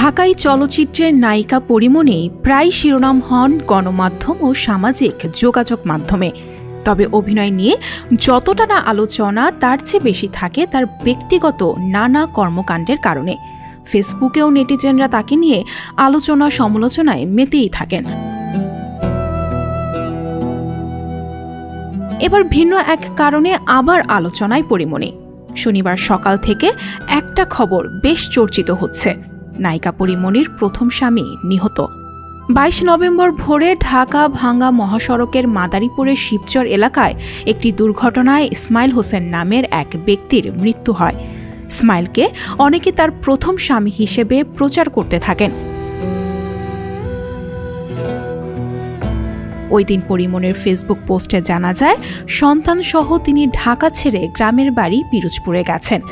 ঢাকাই চলচ্চিত্রের নায়িকা পরিমণি প্রায় শিরোনাম হন গণমাধ্যম ও সামাজিক যোগাযোগ মাধ্যমে। তবে অভিনয় নিয়ে যতটা না আলোচনা তার চেয়ে বেশি থাকে তার ব্যক্তিগত নানা কর্মকাণ্ডের কারণে। ফেসবুকেও নেটিজেনরা তাকে নিয়ে আলোচনা সমালোচনায় মেতেই থাকেন। এবার ভিন্ন এক কারণে আবার আলোচনায় পরিমণি। শনিবার সকাল থেকে একটা খবর বেশ চর্চিত হচ্ছে। নায়িকা পরিমণির প্রথম স্বামী নিহত। ২২ নভেম্বর ভোরে ঢাকা ভাঙ্গা মহাসড়কের মাদারীপুরের শিবচর এলাকায় একটি দুর্ঘটনায় ইসমাইল হোসেন নামের এক ব্যক্তির মৃত্যু হয়। ইসমাইলকে অনেকে তার প্রথম স্বামী হিসেবে প্রচার করতে থাকেন। ওই দিন পরিমণির ফেসবুক পোস্টে জানা যায়, সন্তানসহ তিনি ঢাকা ছেড়ে গ্রামের বাড়ি পিরোজপুরে গেছেন।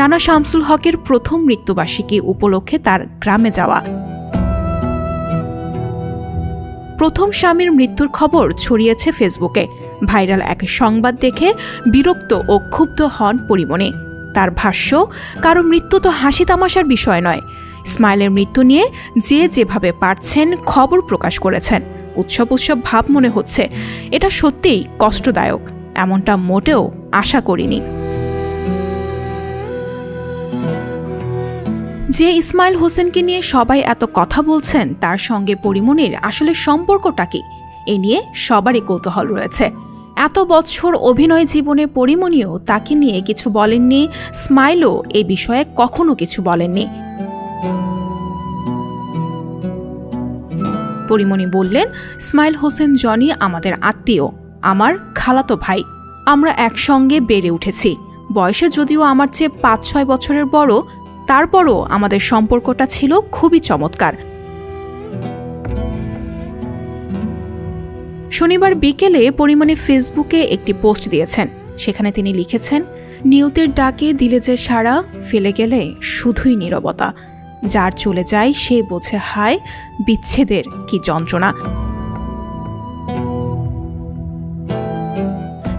নানা শামসুল হকের প্রথম মৃত্যুবার্ষিকী উপলক্ষে তার গ্রামে যাওয়া। প্রথম স্বামীর মৃত্যুর খবর ছড়িয়েছে ফেসবুকে। ভাইরাল এক সংবাদ দেখে বিরক্ত ও ক্ষুব্ধ হন পরিমণি। তার ভাষ্য, কারো মৃত্যু তো হাসি তামাশার বিষয় নয়। ইসমাইলের মৃত্যু নিয়ে যে যেভাবে পারছেন খবর প্রকাশ করেছেন। উৎসব ভাব মনে হচ্ছে। এটা সত্যিই কষ্টদায়ক। এমনটা মোটেও আশা করিনি। যে ইসমাইল হোসেনকে নিয়ে সবাই এত কথা বলছেন, তার সঙ্গে পরিমণির আসলে সম্পর্কটা কি, এ নিয়ে সবারই কৌতূহল রয়েছে। এত বছর অভিনয় জীবনে পরিমণিও তাকে নিয়ে কিছু বলেননি, ইসমাইলও এই বিষয়ে কখনো কিছু বলেননি। পরিমণি বললেন, ইসমাইল হোসেন জনি আমাদের আত্মীয়, আমার খালাতো ভাই। আমরা একসঙ্গে বেড়ে উঠেছি। বয়সে যদিও আমার চেয়ে ৫-৬ বছরের বড়, তারপরও আমাদের সম্পর্কটা ছিল খুবই চমৎকার। শনিবার বিকেলে পরিমণি ফেসবুকে একটি পোস্ট দিয়েছেন। সেখানে তিনি লিখেছেন, নিয়তির ডাকে দিলে যে সাড়া, ফেলে গেলে শুধুই নীরবতা। যার চলে যায় সে বোঝে হায় বিচ্ছেদের কি যন্ত্রণা।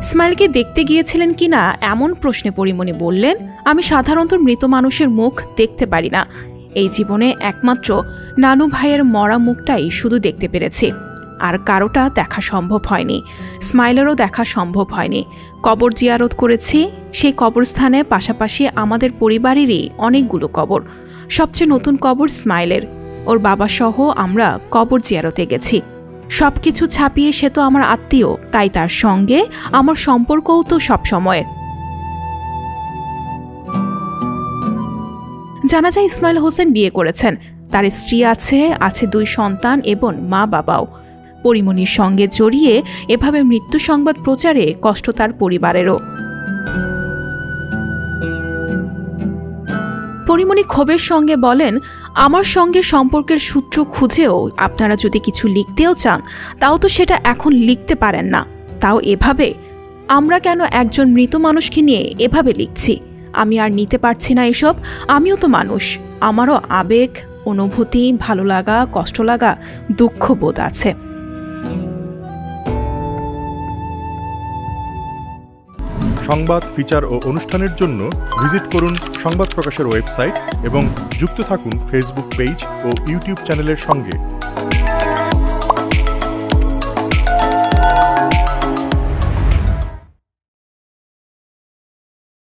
ইসমাইলকে দেখতে গিয়েছিলেন কিনা এমন প্রশ্নে পরিমণি বললেন, আমি সাধারণত মৃত মানুষের মুখ দেখতে পারি না। এই জীবনে একমাত্র নানু ভাইয়ের মরা মুখটাই শুধু দেখতে পেরেছি। আর কারোটা দেখা সম্ভব হয়নি। ইসমাইলেরও দেখা সম্ভব হয়নি। কবর জিয়ারত করেছি। সেই কবরস্থানে পাশাপাশি আমাদের পরিবারেরই অনেকগুলো কবর। সবচেয়ে নতুন কবর ইসমাইলের। ওর বাবা সহ আমরা কবর জিয়ারতে গেছি। সবকিছু ছাপিয়ে সে তো আমার আত্মীয়, তাই তার সঙ্গে আমার সম্পর্কও তো সবসময়ের। জানা যায় ইসমাইল হোসেন বিয়ে করেছেন। তার স্ত্রী আছে 2 সন্তান এবং মা বাবাও। পরিমণির সঙ্গে জড়িয়ে এভাবে মৃত্যু সংবাদ প্রচারে কষ্ট তার পরিবারেরও। পরিমণি ক্ষোভের সঙ্গে বলেন, আমার সঙ্গে সম্পর্কের সূত্র খুঁজেও আপনারা যদি কিছু লিখতেও চান, তাও তো সেটা এখন লিখতে পারেন না, তাও এভাবে। আমরা কেন একজন মৃত মানুষকে নিয়ে এভাবে লিখছি? আমি আর নিতে পারছি না এসব। আমিও তো মানুষ, আমারও আবেগ, অনুভূতি, ভালো লাগা, কষ্ট লাগা, দুঃখ বোধ আছে। সংবাদ, ফিচার ও অনুষ্ঠানের জন্য ভিজিট করুন সংবাদ প্রকাশের ওয়েবসাইট এবং যুক্ত থাকুন ফেসবুক পেজ ও ইউটিউব চ্যানেলের সঙ্গে।